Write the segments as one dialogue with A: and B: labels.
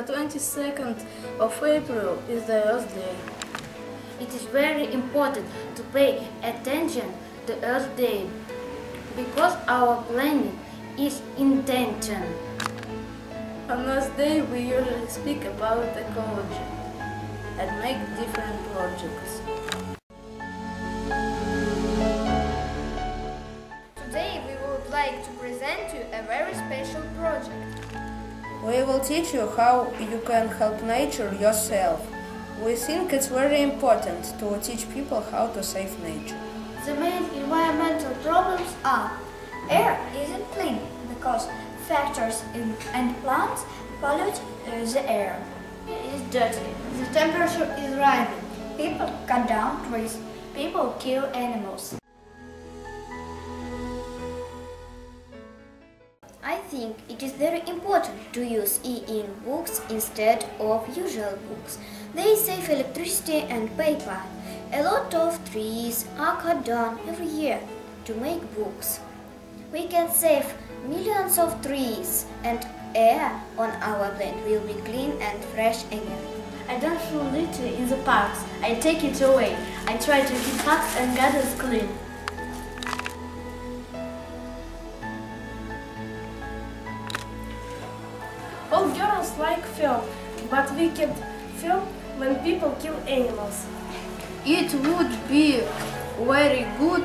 A: the 22nd of April is the Earth Day.
B: It is very important to pay attention to Earth Day because our planet is in tension.
A: On Earth Day we usually speak about ecology and make different projects.
C: Today we would like to present you a very special project.
D: We will teach you how you can help nature yourself. We think it's very important to teach people how to save nature.
E: The main environmental problems are: air isn't clean because factories and plants pollute the air.
C: It is dirty. The temperature is rising.
E: People cut down trees. People kill animals.
B: I think it is very important to use e-ink books instead of usual books. They save electricity and paper. A lot of trees are cut down every year to make books. We can save millions of trees and air on our planet will be clean and fresh again.
A: I don't throw litter in the parks. I take it away. I try to keep parks and gardens clean. All girls like film, but we can't film when people kill animals.
D: It would be very good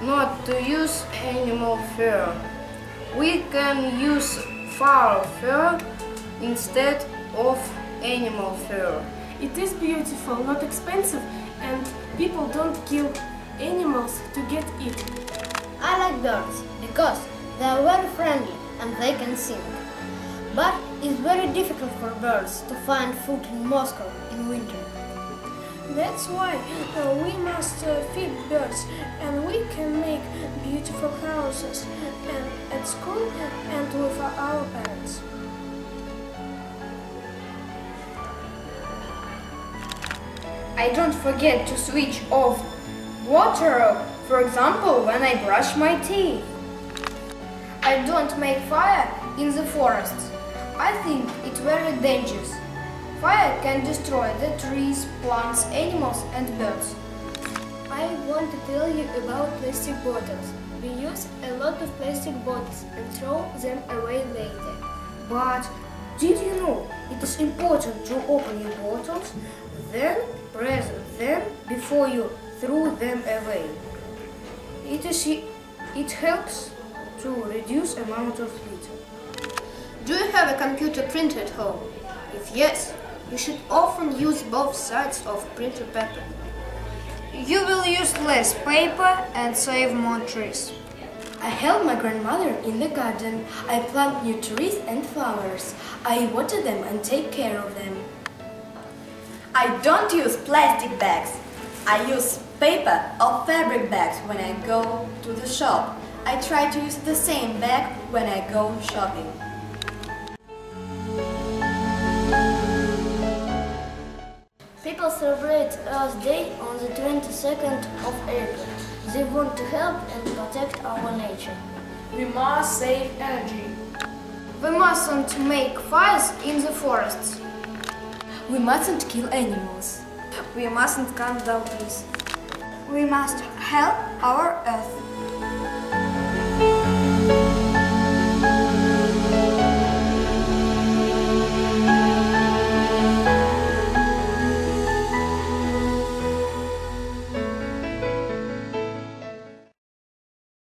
D: not to use animal fur. We can use fowl fur instead of animal fur.
A: It is beautiful, not expensive, and people don't kill animals to get eaten.
C: I like birds because they are very friendly and they can sing. But it's very difficult for birds to find food in Moscow in winter.
A: That's why we must feed birds, and we can make beautiful houses and at school and with our parents.
C: I don't forget to switch off water, for example, when I brush my teeth. I don't make fire in the forests. I think it's very dangerous. Fire can destroy the trees, plants, animals and birds.
A: I want to tell you about plastic bottles. We use a lot of plastic bottles and throw them away later.
D: But did you know it is important to open your bottles, then press them before you throw them away? It helps to reduce amount of litter.
C: Do you have a computer printer at home? If yes, you should often use both sides of printer paper.
D: You will use less paper and save more trees.
A: I help my grandmother in the garden. I plant new trees and flowers. I water them and take care of them.
F: I don't use plastic bags. I use paper or fabric bags when I go to the shop. I try to use the same bag when I go shopping.
B: People celebrate Earth Day on the 22nd of April. They want to help and protect our nature.
A: We must save energy.
C: We mustn't make fires in the forests.
A: We mustn't kill animals.
D: We mustn't cut down trees.
E: We must help our Earth.